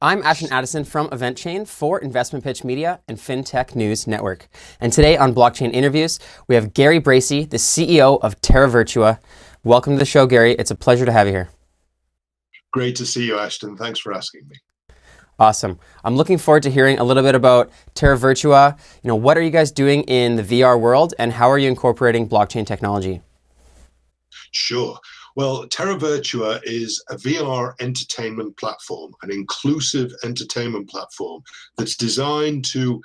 I'm Ashton Addison from EventChain for Investment Pitch Media and FinTech News Network. And today on Blockchain Interviews, we have Gary Bracey, the CEO of Terra Virtua. Welcome to the show, Gary. It's a pleasure to have you here. Great to see you, Ashton. Thanks for asking me. Awesome. I'm looking forward to hearing a little bit about Terra Virtua. What are you guys doing in the VR world, and how are you incorporating blockchain technology? Sure. Well, Terra Virtua is a VR entertainment platform, an inclusive entertainment platform that's designed to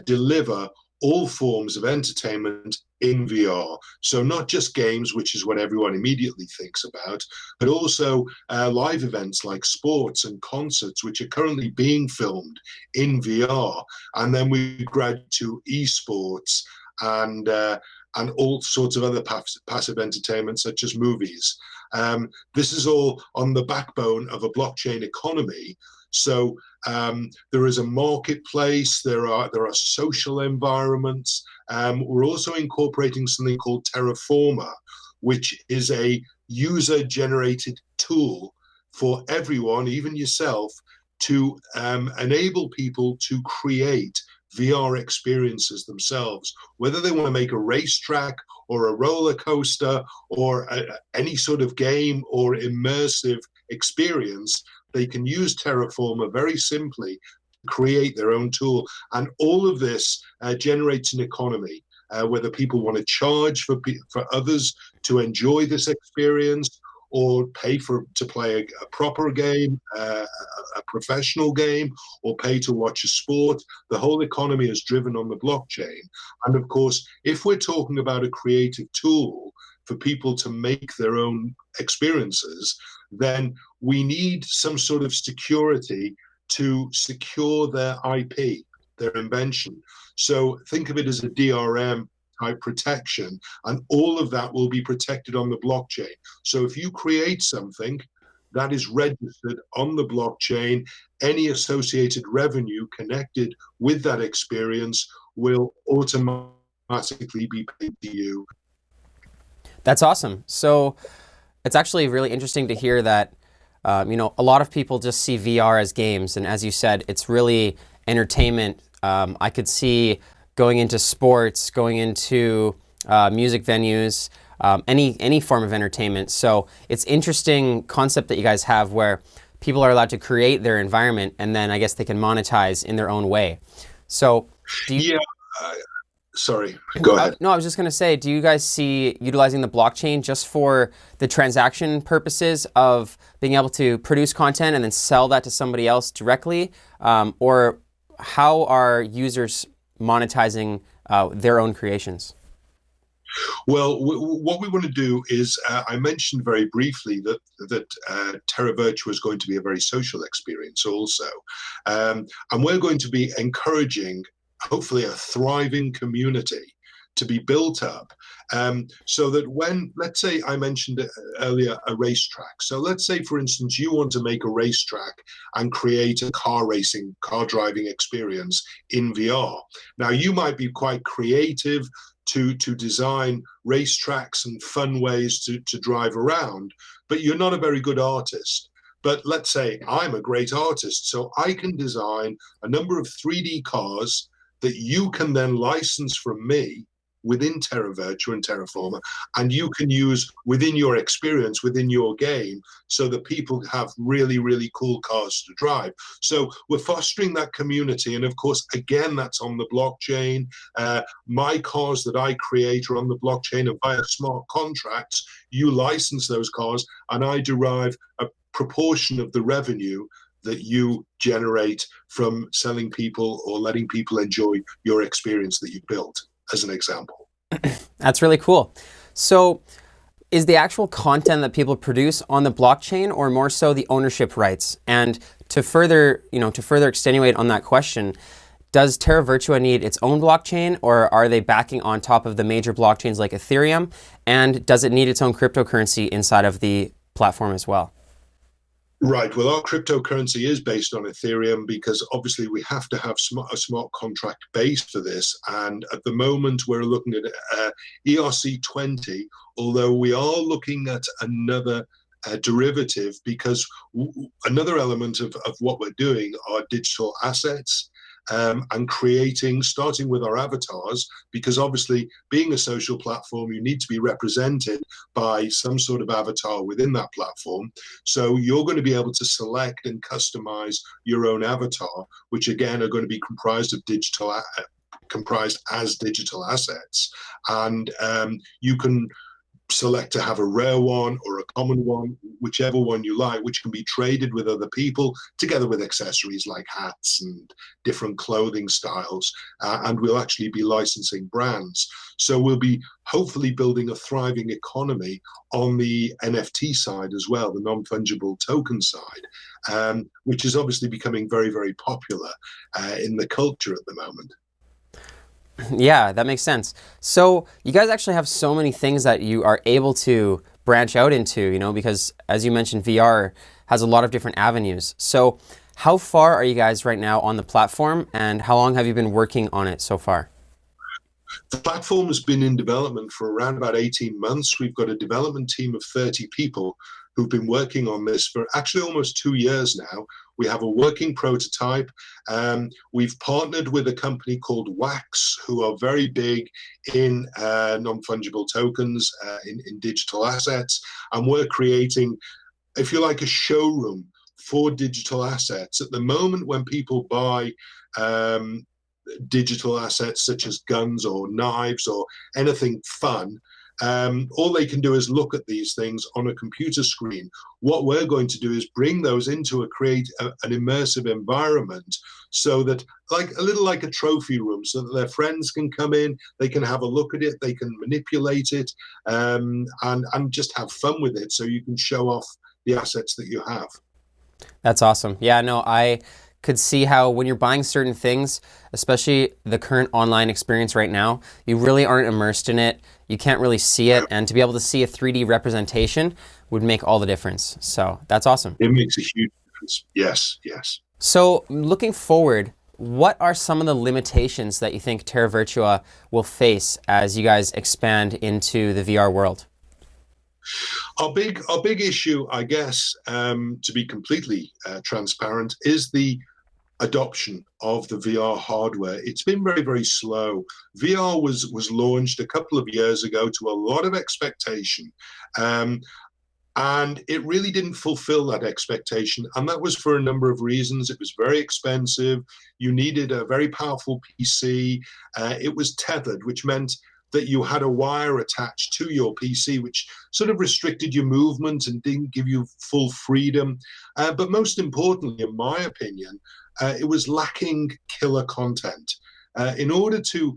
deliver all forms of entertainment in VR. So not just games, which is what everyone immediately thinks about, but also live events like sports and concerts, which are currently being filmed in VR. And then we grad to esports and all sorts of other passive entertainment, such as movies. This is all on the backbone of a blockchain economy. So there is a marketplace, there are social environments. We're also incorporating something called Terraformer, which is a user-generated tool for everyone, even yourself, to enable people to create VR experiences themselves, whether they want to make a racetrack or a roller coaster or any sort of game or immersive experience. They can use Terraformer very simply to create their own tool. And all of this generates an economy, whether people want to charge for others to enjoy this experience or pay to play a proper game, a professional game, or pay to watch a sport. The whole economy is driven on the blockchain. And of course, if we're talking about a creative tool for people to make their own experiences, then we need some sort of security to secure their IP, their invention. So think of it as a DRM type protection, and all of that will be protected on the blockchain. So if you create something that is registered on the blockchain, any associated revenue connected with that experience will automatically be paid to you. That's awesome. So it's actually really interesting to hear that, a lot of people just see VR as games. And as you said, it's really entertainment. I could see going into sports, going into music venues, any form of entertainment. So it's interesting concept that you guys have where people are allowed to create their environment and then I guess they can monetize in their own way. So Sorry, go ahead. No, I was just going to say, do you guys see utilizing the blockchain just for the transaction purposes of being able to produce content and then sell that to somebody else directly? Or how are users monetizing their own creations? Well, what we want to do is, I mentioned very briefly that Terra Virtua is going to be a very social experience also. And we're going to be encouraging, hopefully, a thriving community to be built up, so that when, let's say, I mentioned earlier, a racetrack. So let's say, for instance, you want to make a racetrack and create a car driving experience in VR. Now, you might be quite creative to design racetracks and fun ways to drive around, but you're not a very good artist. But let's say I'm a great artist, so I can design a number of 3D cars that you can then license from me within Terra Virtua and Terraformer, and you can use within your experience, within your game, so that people have really, really cool cars to drive. So we're fostering that community, and of course, again, that's on the blockchain. My cars that I create are on the blockchain, and via smart contracts, you license those cars, and I derive a proportion of the revenue that you generate from selling people or letting people enjoy your experience that you built, as an example. That's really cool. So is the actual content that people produce on the blockchain, or more so the ownership rights? And to further extenuate on that question, does Terra Virtua need its own blockchain, or are they backing on top of the major blockchains like Ethereum? And does it need its own cryptocurrency inside of the platform as well? Right. Well, our cryptocurrency is based on Ethereum because obviously we have to have a smart contract base for this. And at the moment, we're looking at ERC20, although we are looking at another derivative, because another element of what we're doing are digital assets, and creating, starting with our avatars, because obviously being a social platform, you need to be represented by some sort of avatar within that platform. So you're going to be able to select and customize your own avatar, which again are going to be comprised as digital assets. And you can select to have a rare one or a common one, whichever one you like, which can be traded with other people, together with accessories like hats and different clothing styles. And we'll actually be licensing brands. So we'll be hopefully building a thriving economy on the NFT side as well, the non-fungible token side, which is obviously becoming very, very popular in the culture at the moment. Yeah, that makes sense. So you guys actually have so many things that you are able to branch out into, you know, because as you mentioned, VR has a lot of different avenues. So how far are you guys right now on the platform, and how long have you been working on it so far? The platform has been in development for around about 18 months. We've got a development team of 30 people who've been working on this for actually almost 2 years now. We have a working prototype. We've partnered with a company called Wax, who are very big in non-fungible tokens, in digital assets. And we're creating, if you like, a showroom for digital assets. At the moment, when people buy digital assets such as guns or knives or anything fun, all they can do is look at these things on a computer screen. What we're going to do is bring those into an immersive environment, so that, like a little like a trophy room, so that their friends can come in, they can have a look at it, they can manipulate it, and just have fun with it, so you can show off the assets that you have. That's awesome. Yeah, no, I could see how when you're buying certain things, especially the current online experience right now, you really aren't immersed in it. You can't really see it. And to be able to see a 3D representation would make all the difference. So that's awesome. It makes a huge difference. Yes, yes. So looking forward, what are some of the limitations that you think Terra Virtua will face as you guys expand into the VR world? Our big issue, I guess, to be completely transparent, is the adoption of the VR hardware. It's been very, very slow. VR was launched a couple of years ago to a lot of expectation, and it really didn't fulfill that expectation. And that was for a number of reasons. It was very expensive. You needed a very powerful PC. It was tethered, which meant that you had a wire attached to your PC, which sort of restricted your movement and didn't give you full freedom. But most importantly, in my opinion, it was lacking killer content. In order to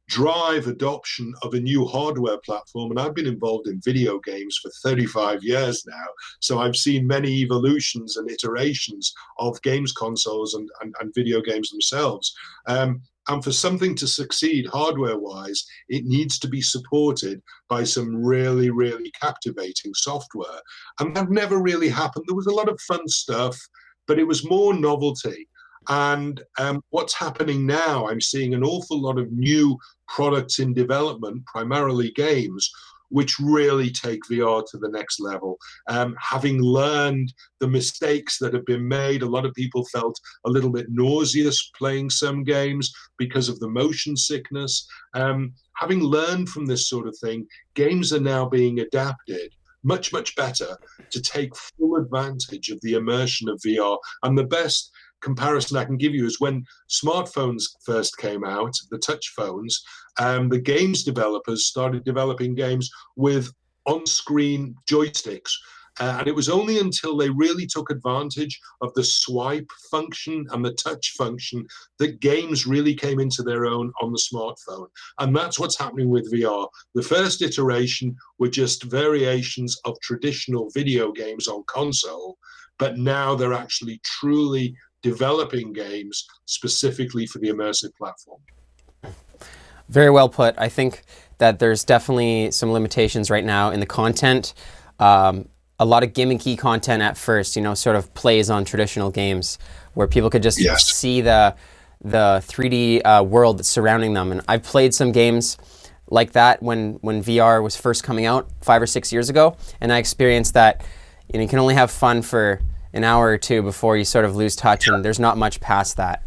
drive adoption of a new hardware platform, and I've been involved in video games for 35 years now, so I've seen many evolutions and iterations of games consoles and video games themselves. And for something to succeed hardware-wise, it needs to be supported by some really, really captivating software. And that never really happened. There was a lot of fun stuff, but it was more novelty. And what's happening now, I'm seeing an awful lot of new products in development, primarily games, which really take VR to the next level. Having learned the mistakes that have been made, a lot of people felt a little bit nauseous playing some games because of the motion sickness. Having learned from this sort of thing, games are now being adapted much, much better to take full advantage of the immersion of VR. And the best comparison I can give you is when smartphones first came out, the touch phones, the games developers started developing games with on-screen joysticks. And it was only until they really took advantage of the swipe function and the touch function that games really came into their own on the smartphone. And that's what's happening with VR. The first iteration were just variations of traditional video games on console, but now they're actually truly developing games specifically for the immersive platform. Very well put. I think that there's definitely some limitations right now in the content. A lot of gimmicky content at first, you know, sort of plays on traditional games where people could just see the 3D world that's surrounding them. And I've played some games like that when VR was first coming out 5 or 6 years ago, and I experienced that you can only have fun for an hour or two before you sort of lose touch, and there's not much past that.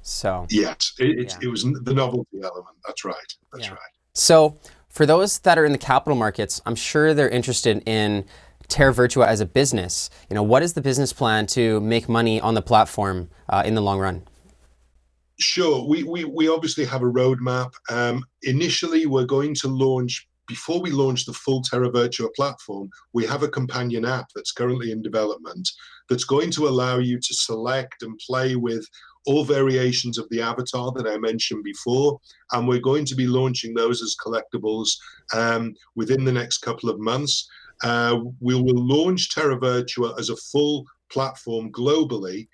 So it was the novelty element. That's right. That's right. So for those that are in the capital markets, I'm sure they're interested in Terra Virtua as a business. What is the business plan to make money on the platform in the long run? Sure. We obviously have a roadmap. Initially, we're going to launch, before we launch the full Terra Virtua platform, we have a companion app that's currently in development that's going to allow you to select and play with all variations of the avatar that I mentioned before. And we're going to be launching those as collectibles within the next couple of months. We will launch Terra Virtua as a full platform globally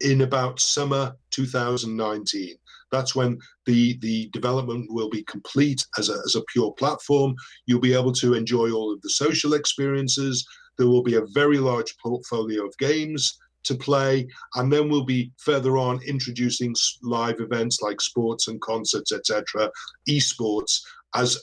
in about summer 2019. That's when the development will be complete as a pure platform. You'll be able to enjoy all of the social experiences. There will be a very large portfolio of games to play, and then we'll be further on introducing live events like sports and concerts, etc., esports, as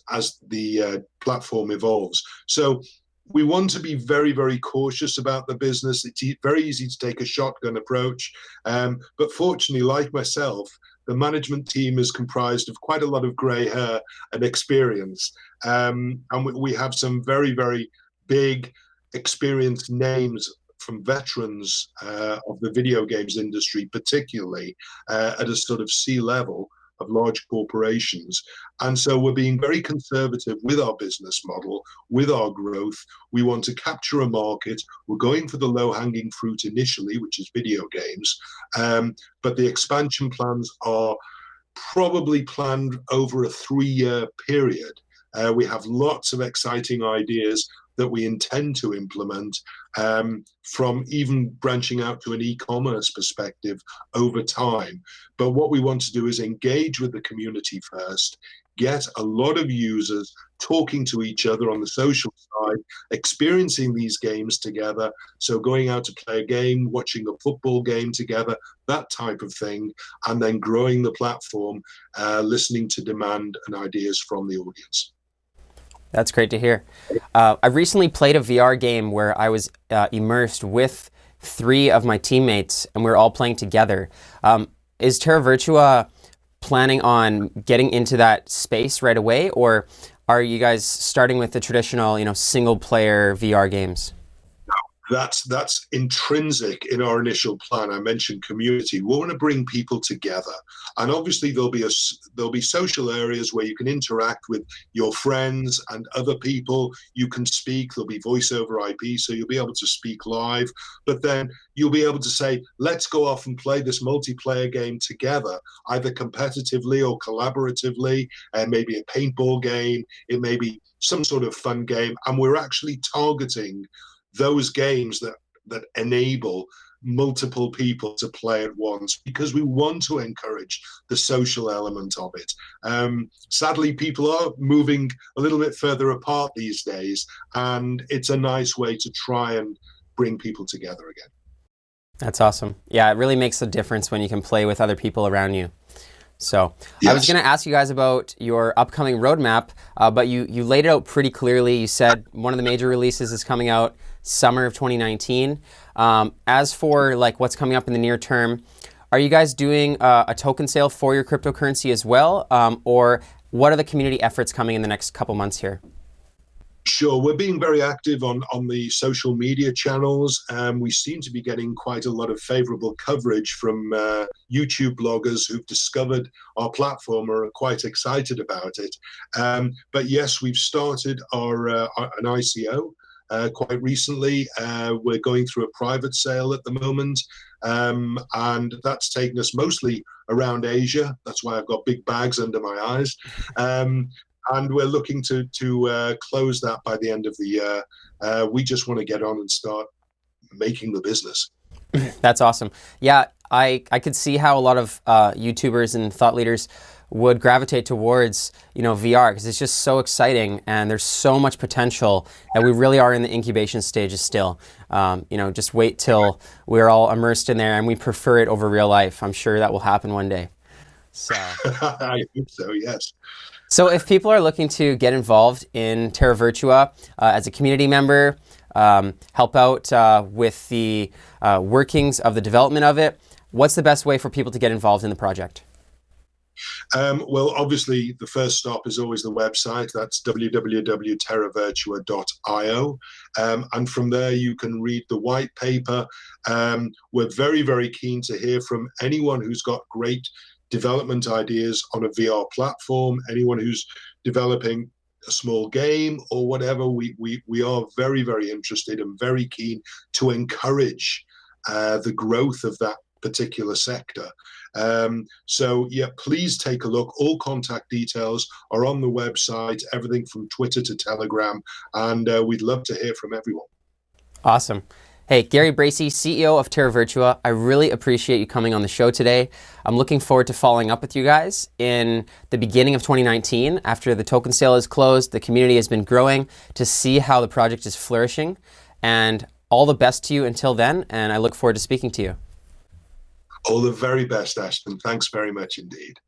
the platform evolves. So we want to be very, very cautious about the business. It's very easy to take a shotgun approach, but fortunately, like myself, the management team is comprised of quite a lot of grey hair and experience, and we have some very, very big, experienced names from veterans of the video games industry, particularly at a sort of C-level of large corporations. And so we're being very conservative with our business model, with our growth. We want to capture a market. We're going for the low-hanging fruit initially, which is video games. But the expansion plans are probably planned over a 3-year period. We have lots of exciting ideas that we intend to implement, from even branching out to an e-commerce perspective over time. But what we want to do is engage with the community first, get a lot of users talking to each other on the social side, experiencing these games together. So going out to play a game, watching a football game together, that type of thing, and then growing the platform, listening to demand and ideas from the audience. That's great to hear. I recently played a VR game where I was immersed with 3 of my teammates, and we were all playing together. Is Terra Virtua planning on getting into that space right away, or are you guys starting with the traditional, single-player VR games? That's intrinsic in our initial plan. I mentioned community. We want to bring people together, and obviously there'll be social areas where you can interact with your friends and other people. You can speak. There'll be voice over IP, so you'll be able to speak live. But then you'll be able to say, "Let's go off and play this multiplayer game together, either competitively or collaboratively. Maybe a paintball game. It may be some sort of fun game." And we're actually targeting those games that enable multiple people to play at once, because we want to encourage the social element of it. Sadly, people are moving a little bit further apart these days, and it's a nice way to try and bring people together again. That's awesome. Yeah, it really makes a difference when you can play with other people around you. So yes. I was going to ask you guys about your upcoming roadmap, but you laid it out pretty clearly. You said one of the major releases is coming out summer of 2019. As for what's coming up in the near term, are you guys doing a token sale for your cryptocurrency as well? Or what are the community efforts coming in the next couple months here? Sure, we're being very active on the social media channels. We seem to be getting quite a lot of favorable coverage from YouTube bloggers who've discovered our platform or are quite excited about it. But yes, we've started an ICO quite recently. We're going through a private sale at the moment, and that's taken us mostly around Asia. That's why I've got big bags under my eyes. And we're looking to close that by the end of the year. We just want to get on and start making the business. That's awesome. Yeah, I could see how a lot of YouTubers and thought leaders would gravitate towards VR, because it's just so exciting and there's so much potential that we really are in the incubation stages still. Just wait till we're all immersed in there and we prefer it over real life. I'm sure that will happen one day. So I think so, yes. So if people are looking to get involved in Terra Virtua as a community member, help out with the workings of the development of it, what's the best way for people to get involved in the project? Well, obviously, the first stop is always the website. That's www.terravirtua.io. And from there, you can read the white paper. We're very, very keen to hear from anyone who's got great development ideas on a VR platform, anyone who's developing a small game or whatever. We are very, very interested and very keen to encourage the growth of that particular sector. So yeah, please take a look. All contact details are on the website, everything from Twitter to Telegram, and we'd love to hear from everyone. Awesome. Hey, Gary Bracey, CEO of Terra Virtua, I really appreciate you coming on the show today. I'm looking forward to following up with you guys in the beginning of 2019 after the token sale is closed, the community has been growing, to see how the project is flourishing. And all the best to you until then, and I look forward to speaking to you. All the very best, Ashton. Thanks very much indeed.